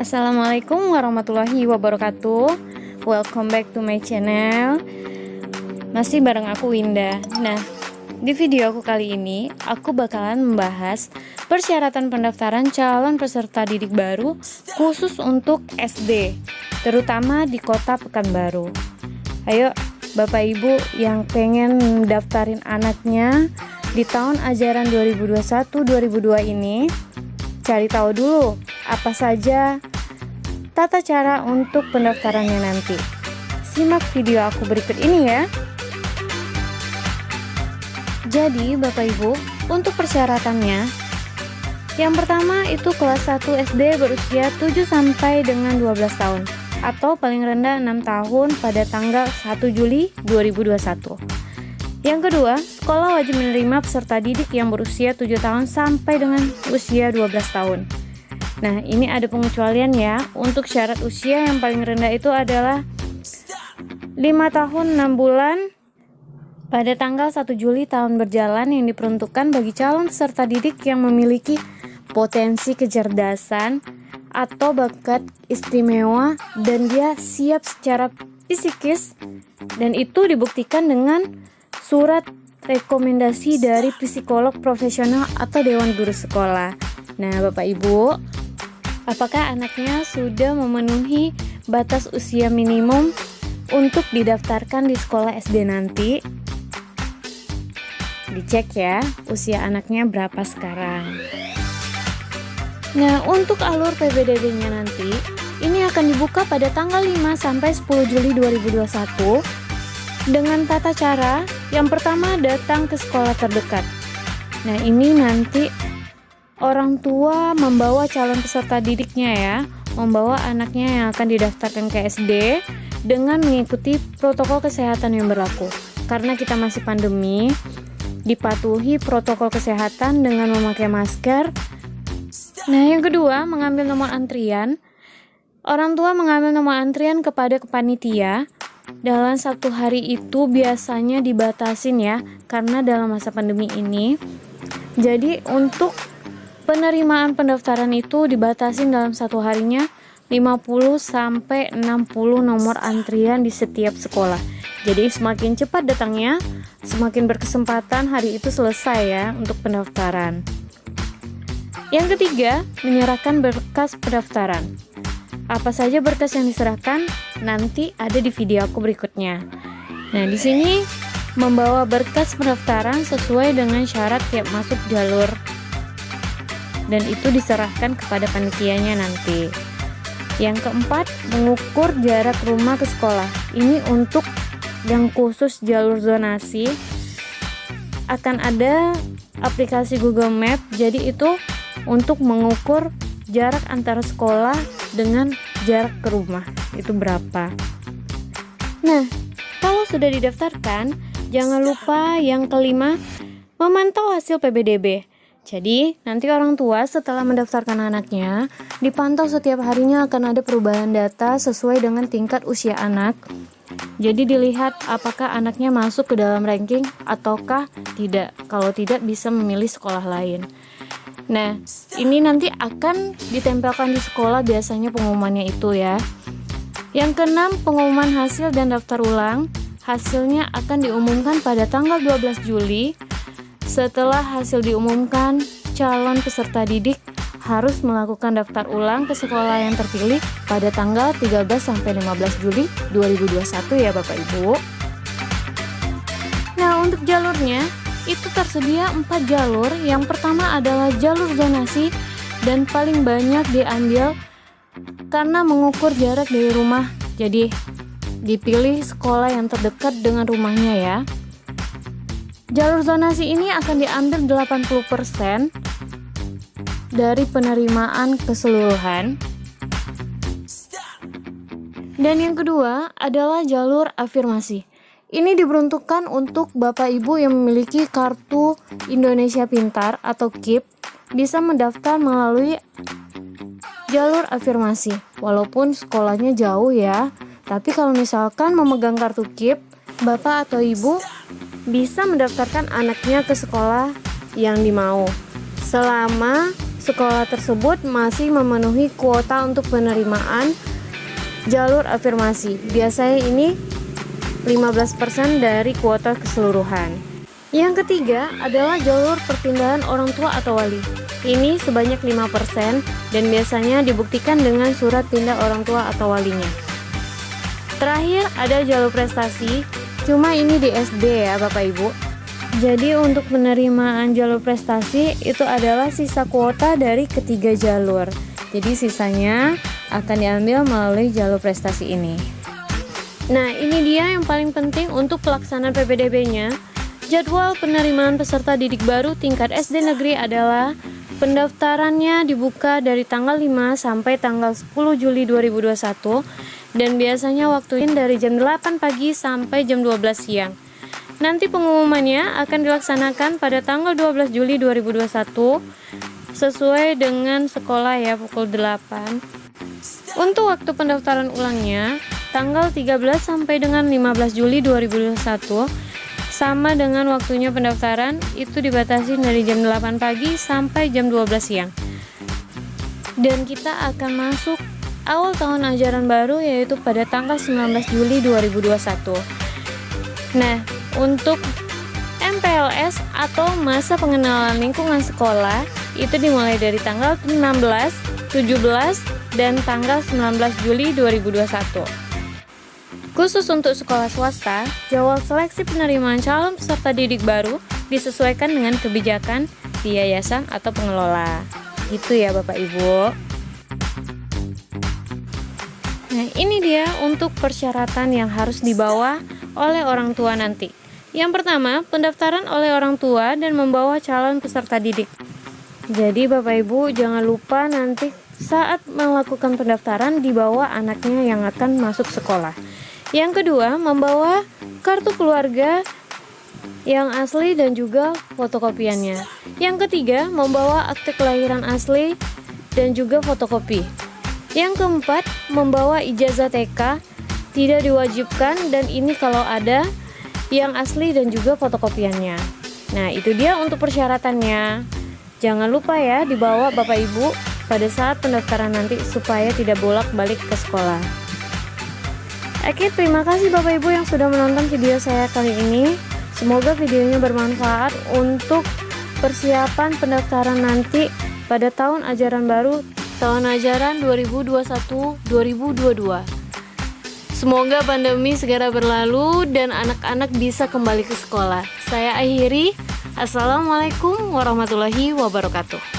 Assalamualaikum warahmatullahi wabarakatuh. Welcome back to my channel. Masih bareng aku Winda. Nah, di video aku kali ini aku bakalan membahas persyaratan pendaftaran calon peserta didik baru khusus untuk SD, terutama di Kota Pekanbaru. Ayo Bapak Ibu yang pengen mendaftarin anaknya di tahun ajaran 2021-2022 ini, cari tahu dulu apa saja tata cara untuk pendaftarannya nanti. Simak video aku berikut ini ya. Jadi Bapak Ibu, untuk persyaratannya, yang pertama itu kelas 1 SD berusia 7 sampai dengan 12 tahun atau paling rendah 6 tahun pada tanggal 1 Juli 2021. Yang kedua, sekolah wajib menerima peserta didik yang berusia 7 tahun sampai dengan usia 12 tahun. Nah, ini ada pengecualian ya. Untuk syarat usia yang paling rendah itu adalah 5 tahun 6 bulan pada tanggal 1 Juli tahun berjalan yang diperuntukkan bagi calon peserta didik yang memiliki potensi kecerdasan atau bakat istimewa dan dia siap secara psikis, dan itu dibuktikan dengan surat rekomendasi dari psikolog profesional atau dewan guru sekolah. Nah, Bapak Ibu, apakah anaknya sudah memenuhi batas usia minimum untuk didaftarkan di sekolah SD nanti? Dicek ya, usia anaknya berapa sekarang. Nah, untuk alur PPDB-nya nanti, ini akan dibuka pada tanggal 5 sampai 10 Juli 2021 dengan tata cara yang pertama datang ke sekolah terdekat. Nah, ini nanti orang tua membawa calon peserta didiknya ya, membawa anaknya yang akan didaftarkan ke SD dengan mengikuti protokol kesehatan yang berlaku. Karena kita masih pandemi, dipatuhi protokol kesehatan dengan memakai masker. Nah, yang kedua, mengambil nomor antrian. Orang tua mengambil nomor antrian kepada panitia. Dalam 1 hari itu biasanya dibatasin ya, karena dalam masa pandemi ini. Jadi untuk penerimaan pendaftaran itu dibatasin dalam 1 harinya 50 sampai 60 nomor antrian di setiap sekolah. Jadi semakin cepat datangnya, semakin berkesempatan hari itu selesai ya untuk pendaftaran. Yang ketiga, menyerahkan berkas pendaftaran. Apa saja berkas yang diserahkan nanti ada di video aku berikutnya. Nah, di sini membawa berkas pendaftaran sesuai dengan syarat tiap masuk jalur, dan itu diserahkan kepada panitianya nanti. Yang keempat, mengukur jarak rumah ke sekolah. Ini untuk yang khusus jalur zonasi akan ada aplikasi Google Map. Jadi itu untuk mengukur jarak antara sekolah dengan jarak ke rumah itu berapa. Nah, kalau sudah didaftarkan, jangan lupa yang kelima, memantau hasil PPDB. Jadi, nanti orang tua setelah mendaftarkan anaknya, dipantau setiap harinya akan ada perubahan data sesuai dengan tingkat usia anak. Jadi dilihat apakah anaknya masuk ke dalam ranking ataukah tidak. Kalau tidak, bisa memilih sekolah lain. Nah, ini nanti akan ditempelkan di sekolah biasanya pengumumannya itu ya. Yang keenam, pengumuman hasil dan daftar ulang. Hasilnya akan diumumkan pada tanggal 12 Juli. Setelah hasil diumumkan, calon peserta didik harus melakukan daftar ulang ke sekolah yang terpilih pada tanggal 13 sampai 15 Juli 2021 ya Bapak Ibu. Nah, untuk jalurnya itu tersedia 4 jalur. Yang pertama adalah jalur zonasi dan paling banyak diambil karena mengukur jarak dari rumah. Jadi dipilih sekolah yang terdekat dengan rumahnya ya. Jalur zonasi ini akan diambil 80% dari penerimaan keseluruhan. Dan yang kedua adalah jalur afirmasi. Ini diperuntukkan untuk Bapak Ibu yang memiliki kartu Indonesia Pintar atau KIP, bisa mendaftar melalui jalur afirmasi. Walaupun sekolahnya jauh ya, tapi kalau misalkan memegang kartu KIP, Bapak atau Ibu bisa mendaftarkan anaknya ke sekolah yang dimau selama sekolah tersebut masih memenuhi kuota untuk penerimaan jalur afirmasi. Biasanya ini 15% dari kuota keseluruhan. Yang ketiga adalah jalur perpindahan orang tua atau wali. Ini sebanyak 5% dan biasanya dibuktikan dengan surat pindah orang tua atau walinya. Terakhir ada jalur prestasi, cuma ini di SD ya Bapak Ibu. Jadi untuk penerimaan jalur prestasi itu adalah sisa kuota dari ketiga jalur. Jadi sisanya akan diambil melalui jalur prestasi ini. Nah, ini dia yang paling penting untuk pelaksanaan PPDB-nya. Jadwal penerimaan peserta didik baru tingkat SD negeri adalah pendaftarannya dibuka dari tanggal 5 sampai tanggal 10 Juli 2021 dan biasanya waktunya dari jam 8 pagi sampai jam 12 siang. Nanti pengumumannya akan dilaksanakan pada tanggal 12 Juli 2021 sesuai dengan sekolah ya, pukul 8. Untuk waktu pendaftaran ulangnya tanggal 13 sampai dengan 15 Juli 2021 sama dengan waktunya pendaftaran itu dibatasi dari jam 8 pagi sampai jam 12 siang. Dan kita akan masuk awal tahun ajaran baru yaitu pada tanggal 19 Juli 2021. Nah, untuk MPLS atau masa pengenalan lingkungan sekolah itu dimulai dari tanggal 16, 17, dan tanggal 19 Juli 2021. Khusus untuk sekolah swasta, jadwal seleksi penerimaan calon peserta didik baru disesuaikan dengan kebijakan di yayasan atau pengelola. Gitu ya Bapak Ibu. Nah, ini dia untuk persyaratan yang harus dibawa oleh orang tua nanti. Yang pertama, pendaftaran oleh orang tua dan membawa calon peserta didik. Jadi Bapak Ibu jangan lupa nanti saat melakukan pendaftaran dibawa anaknya yang akan masuk sekolah. Yang kedua, membawa kartu keluarga yang asli dan juga fotokopiannya. Yang ketiga, membawa akte kelahiran asli dan juga fotokopi. Yang keempat, membawa ijazah TK, tidak diwajibkan dan ini kalau ada yang asli dan juga fotokopiannya. Nah, itu dia untuk persyaratannya. Jangan lupa ya dibawa Bapak Ibu pada saat pendaftaran nanti supaya tidak bolak-balik ke sekolah. Oke, terima kasih Bapak Ibu yang sudah menonton video saya kali ini. Semoga videonya bermanfaat untuk persiapan pendaftaran nanti pada tahun ajaran baru, tahun ajaran 2021-2022. Semoga pandemi segera berlalu dan anak-anak bisa kembali ke sekolah. Saya akhiri. Assalamualaikum warahmatullahi wabarakatuh.